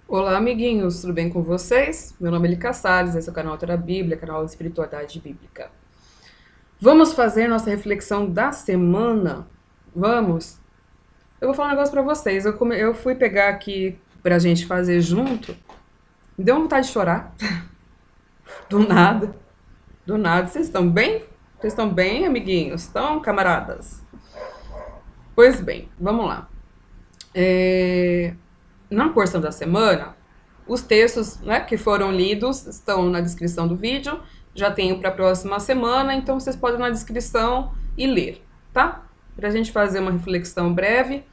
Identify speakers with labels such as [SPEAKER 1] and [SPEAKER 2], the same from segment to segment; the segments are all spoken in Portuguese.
[SPEAKER 1] Olá, amiguinhos, tudo bem com vocês? Meu nome é Lica Salles, esse é o canal Toda Bíblia, canal de Espiritualidade Bíblica. Vamos fazer nossa reflexão da semana? Vamos? Eu vou falar um negócio pra vocês. Eu fui pegar aqui pra gente fazer junto, me deu uma vontade de chorar, do nada, do nada. Vocês estão bem? Vocês estão bem, amiguinhos? Estão, camaradas? Pois bem, vamos lá. Na porção da semana, os textos, né, que foram lidos estão na descrição do vídeo. Já tenho para a próxima semana, então vocês podem ir na descrição e ler, tá? Para a gente fazer uma reflexão breve,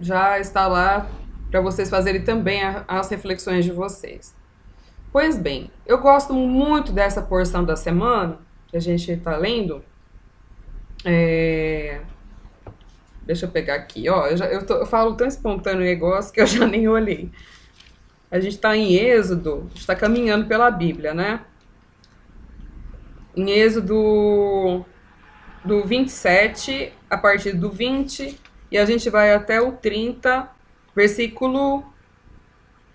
[SPEAKER 1] já está lá para vocês fazerem também as reflexões de vocês. Pois bem, eu gosto muito dessa porção da semana que a gente está lendo. É, Deixa eu pegar aqui, ó. Eu falo tão espontâneo o negócio que eu já nem olhei. A gente está em Êxodo, a gente está caminhando pela Bíblia, né? Em Êxodo do 27, a partir do 20, e a gente vai até o 30, versículo.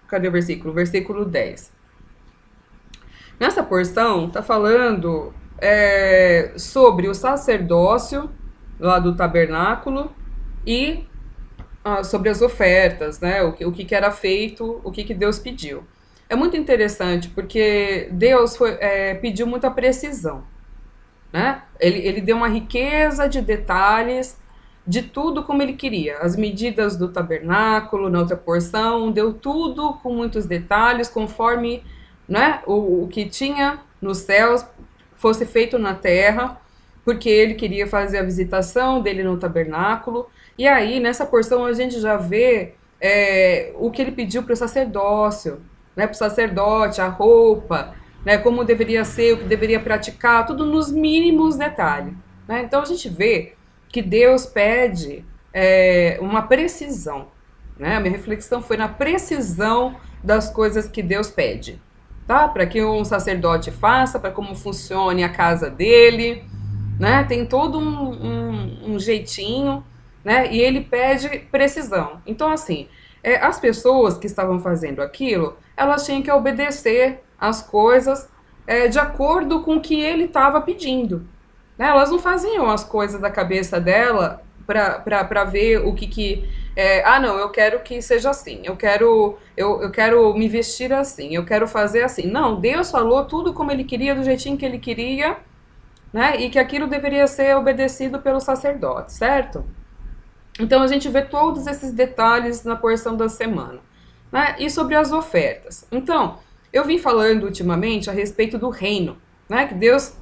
[SPEAKER 1] Cadê o versículo? Versículo 10. Nessa porção, está falando sobre o sacerdócio lá do tabernáculo e sobre as ofertas, né? O que era feito, o que Deus pediu. É muito interessante porque Deus pediu muita precisão, né? Ele deu uma riqueza de detalhes de tudo como ele queria. As medidas do tabernáculo, na outra porção, deu tudo com muitos detalhes, conforme, né, o que tinha nos céus fosse feito na terra, porque ele queria fazer a visitação dele no tabernáculo. E aí, nessa porção, a gente já vê o que ele pediu para o sacerdócio, né, para o sacerdote, a roupa, né, como deveria ser, o que deveria praticar, tudo nos mínimos detalhes. Né? Então a gente vê que Deus pede uma precisão. Né? A minha reflexão foi na precisão das coisas que Deus pede. Tá? Para que um sacerdote faça, para como funcione a casa dele. Né? Tem todo um jeitinho, né? E ele pede precisão. Então, assim, as pessoas que estavam fazendo aquilo, elas tinham que obedecer as coisas de acordo com o que ele estava pedindo. Né? Elas não faziam as coisas da cabeça dela para ver o que não, eu quero que seja assim, eu quero me vestir assim, eu quero fazer assim. Não, Deus falou tudo como ele queria, do jeitinho que ele queria, né? E que aquilo deveria ser obedecido pelo sacerdote, certo? Então a gente vê todos esses detalhes na porção da semana. Né? E sobre as ofertas. Então, eu vim falando ultimamente a respeito do reino, né? Que Deus,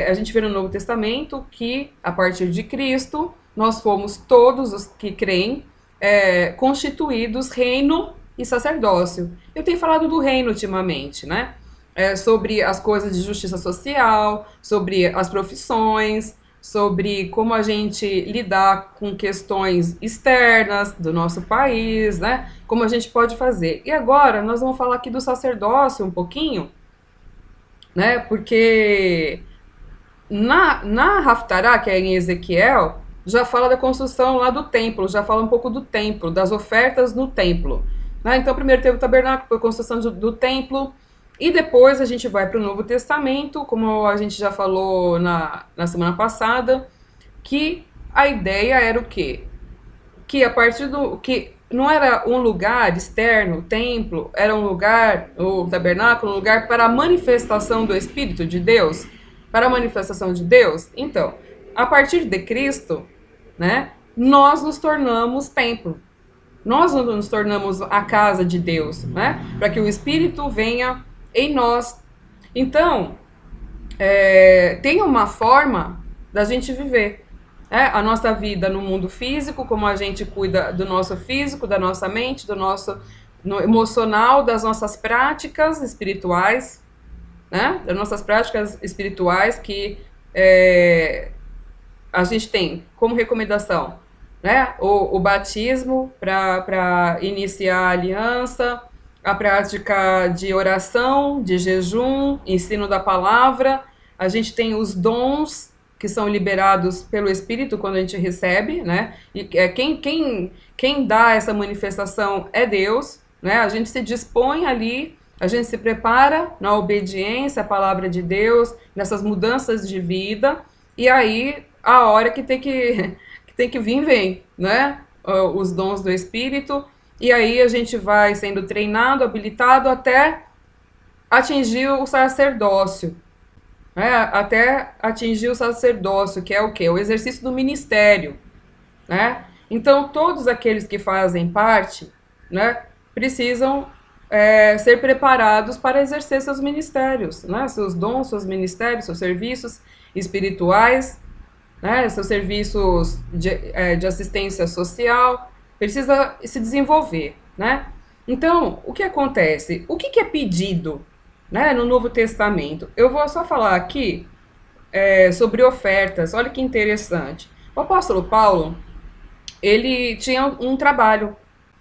[SPEAKER 1] a gente vê no Novo Testamento que a partir de Cristo nós fomos todos os que creem constituídos reino e sacerdócio. Eu tenho falado do reino ultimamente, né? Sobre as coisas de justiça social, sobre as profissões, sobre como a gente lidar com questões externas do nosso país, né? Como a gente pode fazer. E agora nós vamos falar aqui do sacerdócio um pouquinho, né? Porque na Haftará, que é em Ezequiel, já fala da construção lá do templo, já fala um pouco do templo, das ofertas no templo. Né? Então, primeiro teve o tabernáculo, a construção do templo, e depois a gente vai para o Novo Testamento, como a gente já falou na semana passada, que a ideia era o quê? Que a partir do... que não era um lugar externo, o templo, era um lugar, o tabernáculo, um lugar para a manifestação do Espírito de Deus, para a manifestação de Deus. Então, a partir de Cristo, né, nós nos tornamos templo. Nós nos tornamos a casa de Deus, né, para que o Espírito venha em nós. Então, tem uma forma da gente viver a nossa vida no mundo físico, como a gente cuida do nosso físico, da nossa mente, do nosso emocional, das nossas práticas espirituais, né? Das nossas práticas espirituais que a gente tem como recomendação, né? O batismo para iniciar a aliança, a prática de oração, de jejum, ensino da palavra. A gente tem os dons, que são liberados pelo Espírito quando a gente recebe, né? E quem dá essa manifestação é Deus, né? A gente se dispõe ali, a gente se prepara na obediência à palavra de Deus, nessas mudanças de vida, e aí a hora que tem que vir, vem, né? Os dons do Espírito, e aí a gente vai sendo treinado, habilitado até atingir o sacerdócio, né? Até atingir o sacerdócio, que é o quê? O exercício do ministério, né? Então, todos aqueles que fazem parte, né, precisam ser preparados para exercer seus ministérios, né? Seus dons, seus ministérios, seus serviços espirituais, né? Seus serviços de assistência social, precisa se desenvolver, né? Então, o que acontece? O que é pedido, né, no Novo Testamento? Eu vou só falar aqui sobre ofertas. Olha que interessante. O apóstolo Paulo, ele tinha um trabalho,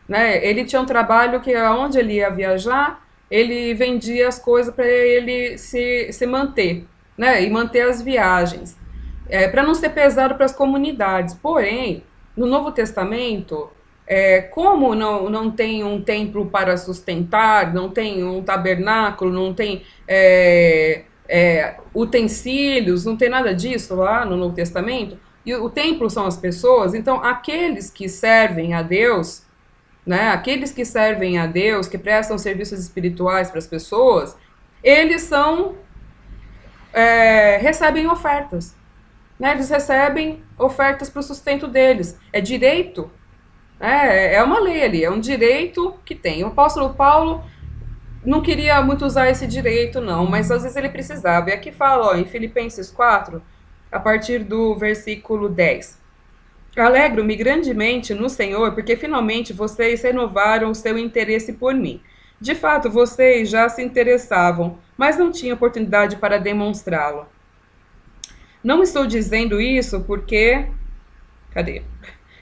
[SPEAKER 1] né? Ele tinha um trabalho que aonde ele ia viajar, ele vendia as coisas para ele se manter, né? E manter as viagens, para não ser pesado para as comunidades. Porém, no Novo Testamento, como não tem um templo para sustentar, não tem um tabernáculo, não tem utensílios, não tem nada disso lá no Novo Testamento, e o templo são as pessoas, então aqueles que servem a Deus, né, aqueles que servem a Deus, que prestam serviços espirituais para as pessoas, eles recebem ofertas, né, eles recebem ofertas para o sustento deles, é direito, é uma lei ali, é um direito que tem. O apóstolo Paulo não queria muito usar esse direito, não, mas às vezes ele precisava. E aqui fala, ó, em Filipenses 4, a partir do versículo 10. Alegro-me grandemente no Senhor, porque finalmente vocês renovaram o seu interesse por mim. De fato, vocês já se interessavam, mas não tinham oportunidade para demonstrá-lo. Não estou dizendo isso porque... Cadê?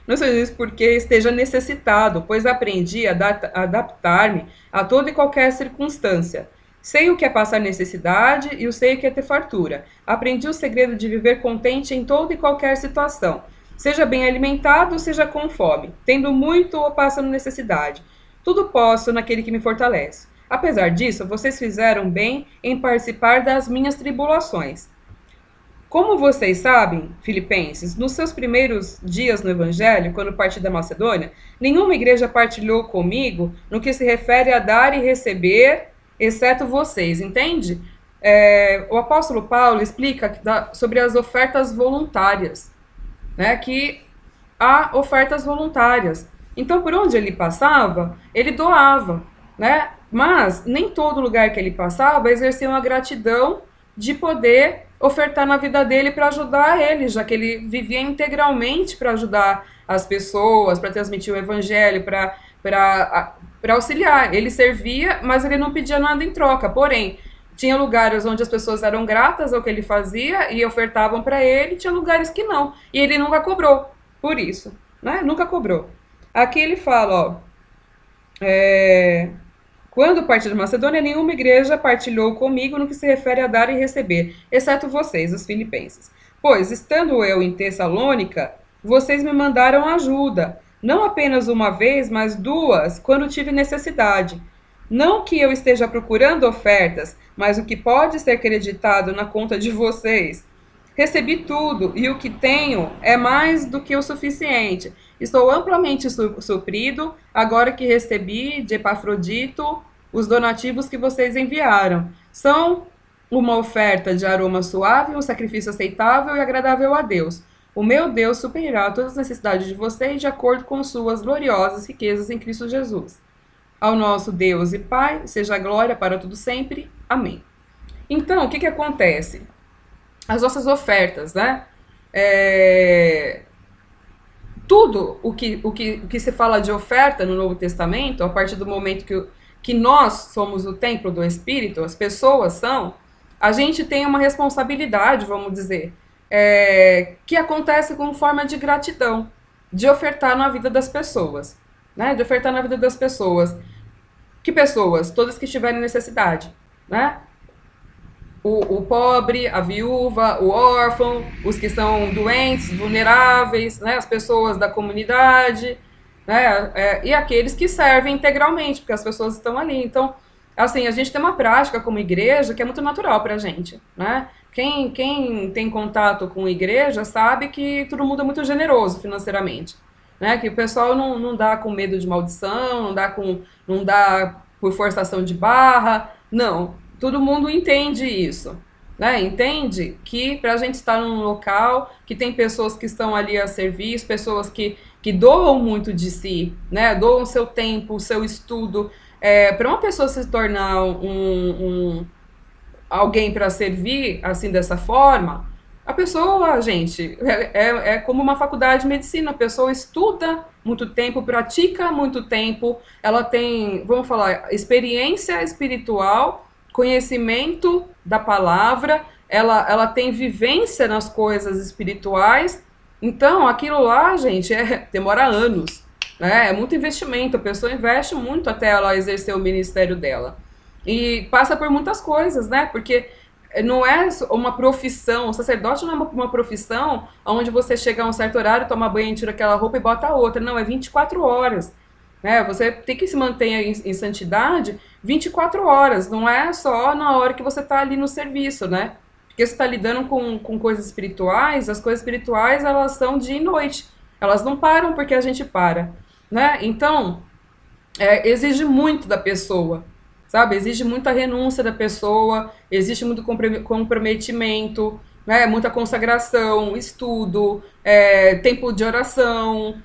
[SPEAKER 1] Não estou dizendo isso porque esteja necessitado, pois aprendi a adaptar-me a toda e qualquer circunstância. Sei o que é passar necessidade e eu sei o que é ter fartura. Aprendi o segredo de viver contente em toda e qualquer situação. Seja bem alimentado, seja com fome, tendo muito ou passando necessidade. Tudo posso naquele que me fortalece. Apesar disso, vocês fizeram bem em participar das minhas tribulações. Como vocês sabem, filipenses, nos seus primeiros dias no Evangelho, quando parti da Macedônia, nenhuma igreja partilhou comigo no que se refere a dar e receber, exceto vocês, entende? O apóstolo Paulo explica sobre as ofertas voluntárias, né, que há ofertas voluntárias. Então, por onde ele passava, ele doava, né? Mas nem todo lugar que ele passava exercia uma gratidão de poder ofertar na vida dele para ajudar ele, já que ele vivia integralmente para ajudar as pessoas, para transmitir o evangelho, para auxiliar. Ele servia, mas ele não pedia nada em troca. Porém, tinha lugares onde as pessoas eram gratas ao que ele fazia e ofertavam para ele, tinha lugares que não. E ele nunca cobrou por isso, né? Nunca cobrou. Aqui ele fala, ó, quando parti de Macedônia, nenhuma igreja partilhou comigo no que se refere a dar e receber, exceto vocês, os filipenses. Pois, estando eu em Tessalônica, vocês me mandaram ajuda, não apenas uma vez, mas duas, quando tive necessidade. Não que eu esteja procurando ofertas, mas o que pode ser acreditado na conta de vocês. Recebi tudo, e o que tenho é mais do que o suficiente. Estou amplamente suprido, agora que recebi de Epafrodito os donativos que vocês enviaram. São uma oferta de aroma suave, um sacrifício aceitável e agradável a Deus. O meu Deus suprirá todas as necessidades de vocês de acordo com suas gloriosas riquezas em Cristo Jesus. Ao nosso Deus e Pai, seja a glória para tudo sempre. Amém. Então, o que acontece? As nossas ofertas, né? Tudo o que se fala de oferta no Novo Testamento, a partir do momento que nós somos o templo do Espírito, as pessoas são, a gente tem uma responsabilidade, vamos dizer, que acontece com forma de gratidão, de ofertar na vida das pessoas, né? De ofertar na vida das pessoas. Que pessoas? Todas que estiverem necessidade, né? o pobre, a viúva, o órfão, os que são doentes, vulneráveis, né, as pessoas da comunidade, né, e aqueles que servem integralmente, porque as pessoas estão ali. Então, assim, a gente tem uma prática como igreja que é muito natural para a gente, né? Quem tem contato com igreja sabe que todo mundo é muito generoso financeiramente, né? Que o pessoal não dá com medo de maldição, não dá por forçação de barra, não. Todo mundo entende isso, né? Entende que para a gente estar num local que tem pessoas que estão ali a serviço, pessoas que doam muito de si, né? Doam seu tempo, seu estudo. Para uma pessoa se tornar alguém para servir assim dessa forma, a pessoa, gente, é como uma faculdade de medicina. A pessoa estuda muito tempo, pratica muito tempo, ela tem, vamos falar, experiência espiritual, conhecimento da palavra, ela tem vivência nas coisas espirituais. Então, aquilo lá, gente, demora anos, né? É muito investimento, a pessoa investe muito até ela exercer o ministério dela. E passa por muitas coisas, né? Porque não é uma profissão, o sacerdote não é uma profissão onde você chega a um certo horário, toma banho, tira aquela roupa e bota a outra. Não, é 24 horas. Né? Você tem que se manter em santidade 24 horas, não é só na hora que você está ali no serviço, né? Porque você está lidando com coisas espirituais, as coisas espirituais elas são dia e noite, elas não param porque a gente para, né? Então, exige muito da pessoa, sabe? Exige muita renúncia da pessoa, existe muito comprometimento, né? Muita consagração, estudo, tempo de oração,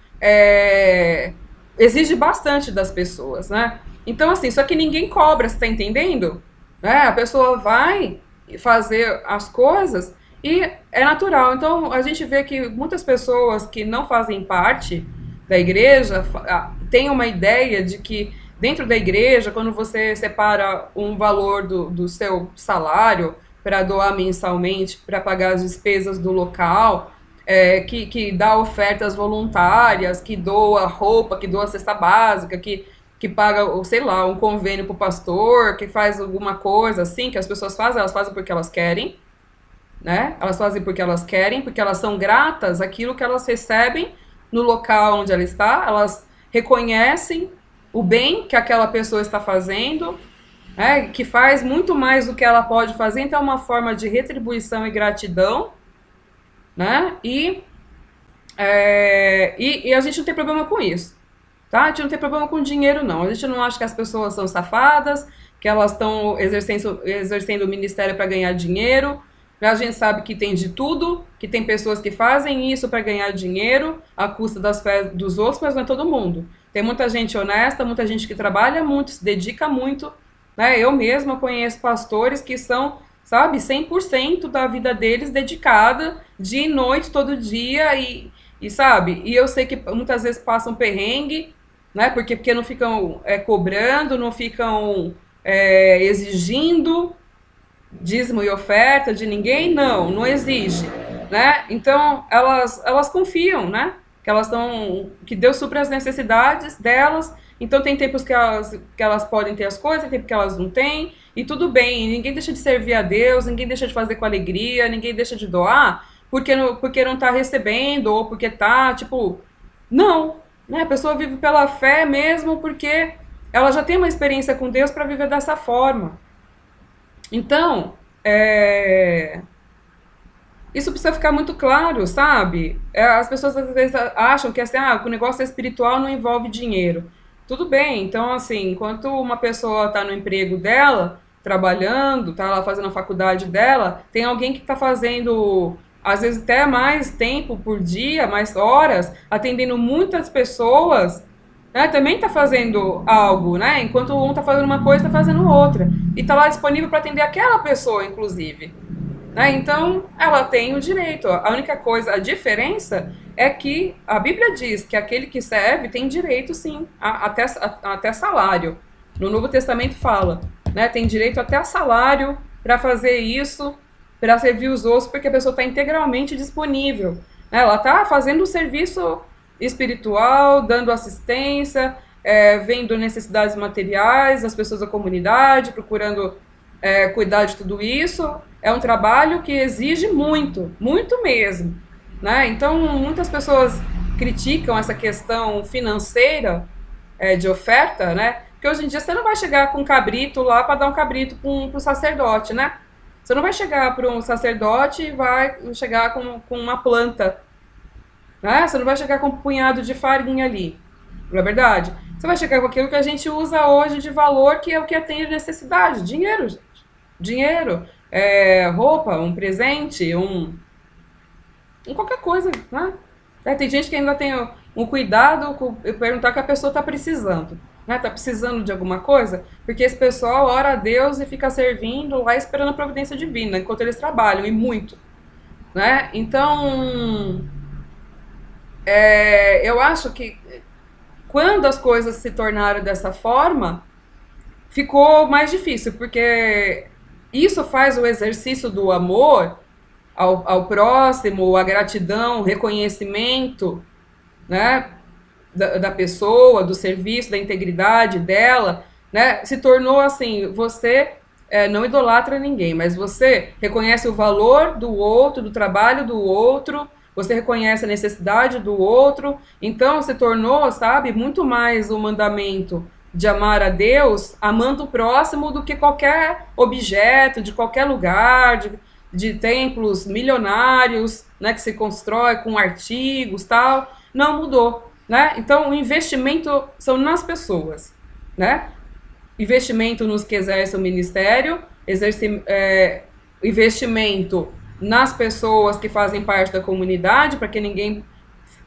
[SPEAKER 1] exige bastante das pessoas, né? Então, assim, só que ninguém cobra, você tá entendendo? Né? A pessoa vai fazer as coisas e é natural. Então, a gente vê que muitas pessoas que não fazem parte da igreja têm uma ideia de que dentro da igreja, quando você separa um valor do seu salário para doar mensalmente, para pagar as despesas do local, que dá ofertas voluntárias, que doa roupa, que doa cesta básica, que paga, sei lá, um convênio para o pastor, que faz alguma coisa assim, que as pessoas fazem, elas fazem porque elas querem, né? Elas fazem porque elas querem, porque elas são gratas àquilo que elas recebem no local onde ela está, elas reconhecem o bem que aquela pessoa está fazendo, né? Que faz muito mais do que ela pode fazer, então é uma forma de retribuição e gratidão, né? E a gente não tem problema com isso, tá? A gente não tem problema com dinheiro, não. A gente não acha que as pessoas são safadas, que elas estão exercendo o ministério para ganhar dinheiro. A gente sabe que tem de tudo, que tem pessoas que fazem isso para ganhar dinheiro à custa das fés dos outros, mas não é todo mundo. Tem muita gente honesta, muita gente que trabalha muito, se dedica muito, né? Eu mesma conheço pastores que são, sabe, 100% da vida deles dedicada, dia e noite, todo dia, sabe, e eu sei que muitas vezes passam perrengue, né? Porque não ficam cobrando, não ficam exigindo dízimo e oferta de ninguém, não exige, né? Então elas confiam, né? Que Deus supre as necessidades delas. Então tem tempos que elas podem ter as coisas, tem tempos que elas não têm, e tudo bem, ninguém deixa de servir a Deus, ninguém deixa de fazer com alegria, ninguém deixa de doar porque não tá recebendo, ou porque tá, tipo, não, né? A pessoa vive pela fé mesmo porque ela já tem uma experiência com Deus para viver dessa forma. Então, isso precisa ficar muito claro, sabe? As pessoas às vezes acham que assim, o negócio espiritual não envolve dinheiro. Tudo bem, então assim, enquanto uma pessoa está no emprego dela, trabalhando, está lá fazendo a faculdade dela, tem alguém que está fazendo, às vezes até mais tempo por dia, mais horas, atendendo muitas pessoas, né, também está fazendo algo, né? Enquanto um está fazendo uma coisa, está fazendo outra. E está lá disponível para atender aquela pessoa, inclusive. Né? Então, ela tem o direito. A única coisa, a diferença é que a Bíblia diz que aquele que serve tem direito, sim, até salário. No Novo Testamento fala, né? Tem direito até a salário para fazer isso, para servir os outros, porque a pessoa está integralmente disponível. Né? Ela está fazendo o serviço espiritual, dando assistência, vendo necessidades materiais das pessoas da comunidade, procurando cuidar de tudo isso, é um trabalho que exige muito, muito mesmo, né? Então, muitas pessoas criticam essa questão financeira de oferta, né? Porque hoje em dia você não vai chegar com um cabrito lá para dar um cabrito para o sacerdote, né? Você não vai chegar para um sacerdote e vai chegar com uma planta, né? Você não vai chegar com um punhado de farinha ali, não é verdade? Você vai chegar com aquilo que a gente usa hoje de valor, que é o que atende necessidade, dinheiro, gente. Dinheiro, roupa, um presente, qualquer coisa, né? Tem gente que ainda tem um cuidado com perguntar que a pessoa está precisando, né? Está precisando de alguma coisa, porque esse pessoal ora a Deus e fica servindo lá esperando a providência divina, enquanto eles trabalham, e muito, né? Então, eu acho que quando as coisas se tornaram dessa forma, ficou mais difícil, porque isso faz o exercício do amor ao próximo, a gratidão, o reconhecimento, né, da pessoa, do serviço, da integridade dela, né, se tornou assim, você não idolatra ninguém, mas você reconhece o valor do outro, do trabalho do outro, você reconhece a necessidade do outro, então se tornou, sabe, muito mais o mandamento de amar a Deus, amando o próximo, do que qualquer objeto, de qualquer lugar, de templos milionários, né, que se constrói com artigos, tal, não mudou, né? Então, o investimento são nas pessoas, né? Investimento nos que exercem o ministério, investimento nas pessoas que fazem parte da comunidade, para que ninguém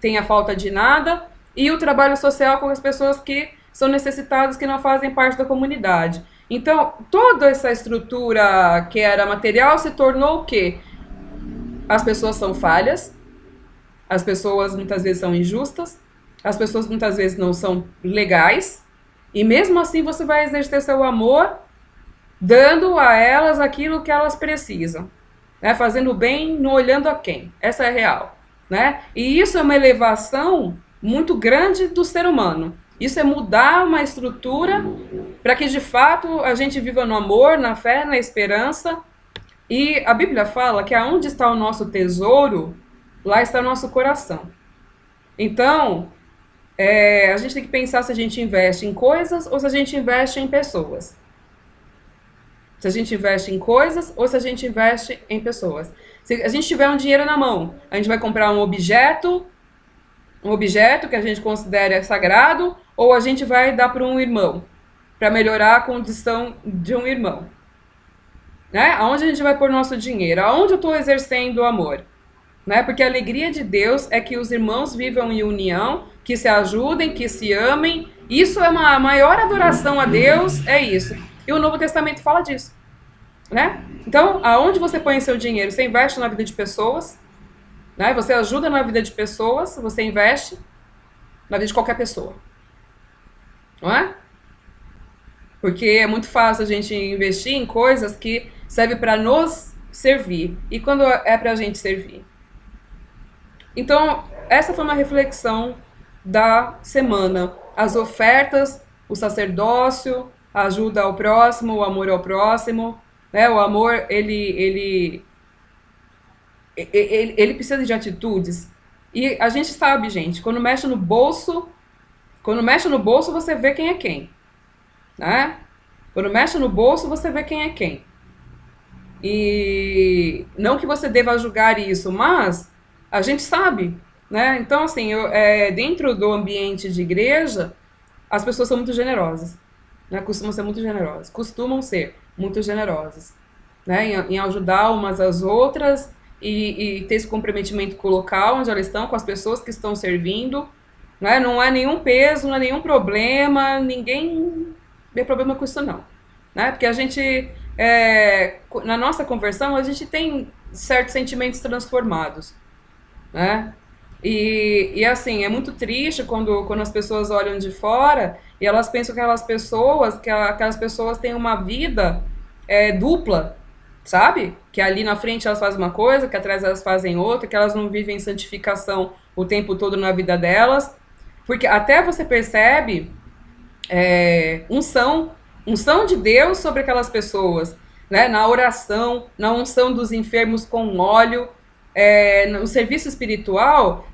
[SPEAKER 1] tenha falta de nada, e o trabalho social com as pessoas que são necessitadas, que não fazem parte da comunidade. Então, toda essa estrutura que era material se tornou o quê? As pessoas são falhas, as pessoas muitas vezes são injustas, as pessoas muitas vezes não são legais, e mesmo assim você vai exercer seu amor dando a elas aquilo que elas precisam, né? Fazendo o bem, não olhando a quem. Essa é a real, né? E isso é uma elevação muito grande do ser humano. Isso é mudar uma estrutura para que de fato a gente viva no amor, na fé, na esperança. E a Bíblia fala que aonde está o nosso tesouro, lá está o nosso coração. Então, a gente tem que pensar se a gente investe em coisas ou se a gente investe em pessoas. Se a gente investe em coisas ou se a gente investe em pessoas. Se a gente tiver um dinheiro na mão, a gente vai comprar um objeto que a gente considera sagrado, ou a gente vai dar para um irmão, para melhorar a condição de um irmão. Né? Aonde a gente vai pôr nosso dinheiro? Aonde eu estou exercendo o amor? Né? Porque a alegria de Deus é que os irmãos vivam em união, que se ajudem, que se amem. Isso é uma maior adoração a Deus, é isso. E o Novo Testamento fala disso. Né? Então, aonde você põe seu dinheiro? Você investe na vida de pessoas, né? Você ajuda na vida de pessoas, você investe na vida de qualquer pessoa. Não é? Porque é muito fácil a gente investir em coisas que servem para nos servir. E quando é para a gente servir? Então, essa foi uma reflexão da semana. As ofertas, o sacerdócio, a ajuda ao próximo, o amor ao próximo. Né? O amor, ele precisa de atitudes. E a gente sabe, gente, quando mexe no bolso, você vê quem é quem. Né? Quando mexe no bolso, você vê quem é quem. E não que você deva julgar isso, mas a gente sabe, né? Então, assim, dentro do ambiente de igreja, as pessoas são muito generosas, né? Costumam ser muito generosas, né? Em ajudar umas às outras e ter esse comprometimento local onde elas estão, com as pessoas que estão servindo, né? Não é nenhum peso, não é nenhum problema, ninguém tem problema com isso não, né? Porque a gente, na nossa conversão, a gente tem certos sentimentos transformados, né? E assim, é muito triste quando as pessoas olham de fora e elas pensam que aquelas pessoas têm uma vida dupla, sabe? Que ali na frente elas fazem uma coisa, que atrás elas fazem outra, que elas não vivem santificação o tempo todo na vida delas, porque até você percebe unção de Deus sobre aquelas pessoas. né? Na oração, na unção dos enfermos com óleo. No serviço espiritual,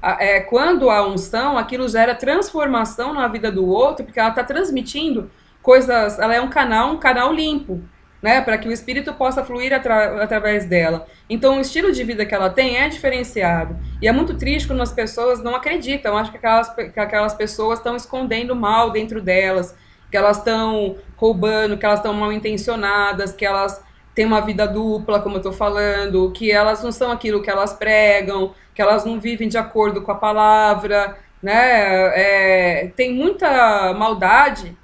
[SPEAKER 1] quando há unção, aquilo gera transformação na vida do outro, porque ela está transmitindo coisas, ela é um canal limpo, né, para que o espírito possa fluir através dela. Então, o estilo de vida que ela tem é diferenciado. E é muito triste quando as pessoas não acreditam, acham que aquelas pessoas estão escondendo mal dentro delas, que elas estão roubando, que elas estão mal intencionadas, que elas têm uma vida dupla, como eu estou falando, que elas não são aquilo que elas pregam, que elas não vivem de acordo com a palavra, né? Tem muita maldade,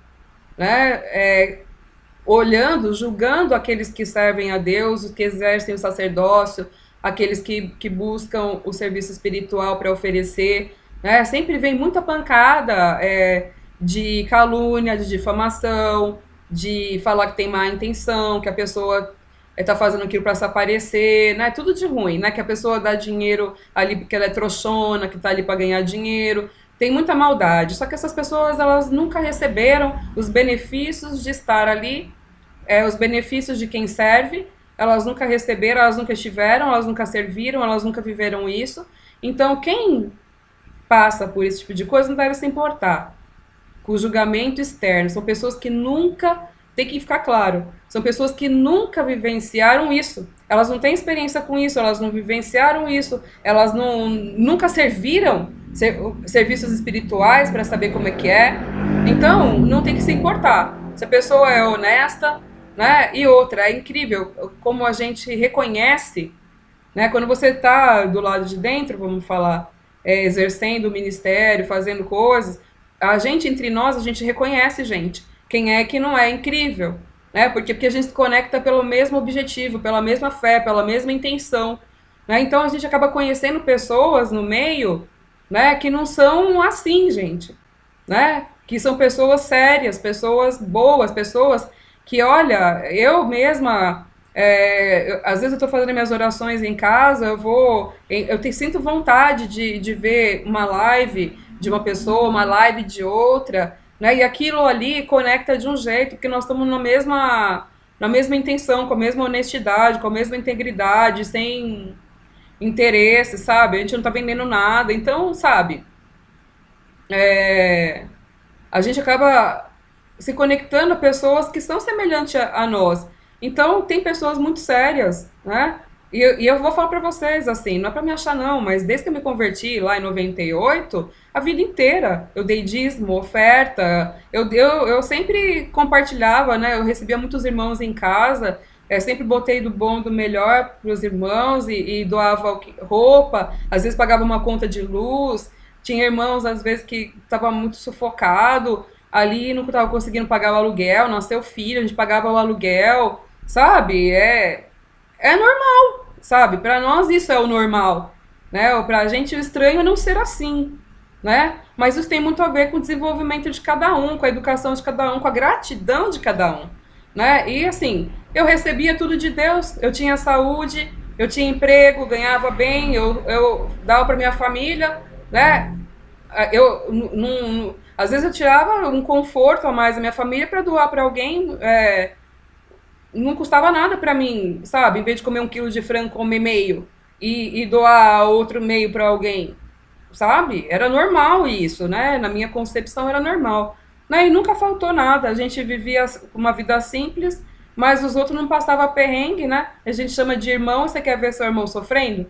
[SPEAKER 1] né? Olhando, julgando aqueles que servem a Deus, os que exercem o sacerdócio, aqueles que buscam o serviço espiritual para oferecer, né? Sempre vem muita pancada de calúnia, de difamação, de falar que tem má intenção, que a pessoa está fazendo aquilo para se aparecer, né? Tudo de ruim, né? Que a pessoa dá dinheiro ali porque ela é trouxona, que está ali para ganhar dinheiro. Tem muita maldade. Só que essas pessoas, elas nunca receberam os benefícios de estar ali, os benefícios de quem serve. Elas nunca receberam, elas nunca estiveram, elas nunca serviram, elas nunca viveram isso. Então, quem passa por esse tipo de coisa não deve se importar com o julgamento externo. São pessoas que nunca, tem que ficar claro, são pessoas que nunca vivenciaram isso. Elas não têm experiência com isso, elas não vivenciaram isso, elas nunca serviram serviços espirituais para saber como é que é. Então, não tem que se importar. Se a pessoa é honesta, né? E outra, é incrível como a gente reconhece, né? Quando você está do lado de dentro, vamos falar, exercendo o ministério, fazendo coisas, a gente, entre nós, a gente reconhece, gente, quem é que não é incrível, né? Porque a gente se conecta pelo mesmo objetivo, pela mesma fé, pela mesma intenção, né? Então a gente acaba conhecendo pessoas no meio, né, que não são assim, gente, né? Que são pessoas sérias, pessoas boas, pessoas que, olha, eu mesma, às vezes eu estou fazendo minhas orações em casa, sinto vontade de ver uma live de uma pessoa, uma live de outra, né? E aquilo ali conecta de um jeito, porque nós estamos na mesma intenção, com a mesma honestidade, com a mesma integridade, sem interesse, sabe? A gente não está vendendo nada, então, sabe? É, a gente acaba se conectando a pessoas que são semelhantes a nós. Então, tem pessoas muito sérias, né? E eu vou falar para vocês, assim, não é para me achar não, mas desde que eu me converti lá em 98, a vida inteira eu dei dízimo, oferta, eu sempre compartilhava, né? Eu recebia muitos irmãos em casa, sempre botei do bom, do melhor para os irmãos e doava roupa, às vezes pagava uma conta de luz, tinha irmãos, às vezes, que estavam muito sufocado, ali não estava conseguindo pagar o aluguel, nasceu filho, a gente pagava o aluguel, sabe? É normal, sabe? Para nós isso é o normal, né? Para a gente o estranho é não ser assim, né? Mas isso tem muito a ver com o desenvolvimento de cada um, com a educação de cada um, com a gratidão de cada um, né? E assim, eu recebia tudo de Deus, eu tinha saúde, eu tinha emprego, ganhava bem, eu dava para minha família, né? Às vezes eu tirava um conforto a mais da minha família para doar para alguém, não custava nada para mim, sabe? Em vez de comer 1 quilo de frango, comer meio e doar outro meio para alguém, sabe? Era normal isso, né? Na minha concepção era normal. Né? E nunca faltou nada, a gente vivia uma vida simples, mas os outros não passavam perrengue, né? A gente chama de irmão, você quer ver seu irmão sofrendo?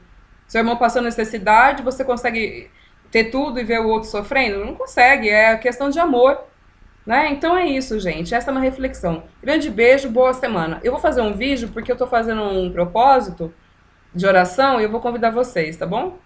[SPEAKER 1] Seu irmão passando necessidade, você consegue ter tudo e ver o outro sofrendo? Não consegue, é questão de amor, né? Então é isso, gente. Essa é uma reflexão. Grande beijo, boa semana. Eu vou fazer um vídeo porque eu tô fazendo um propósito de oração e eu vou convidar vocês, tá bom?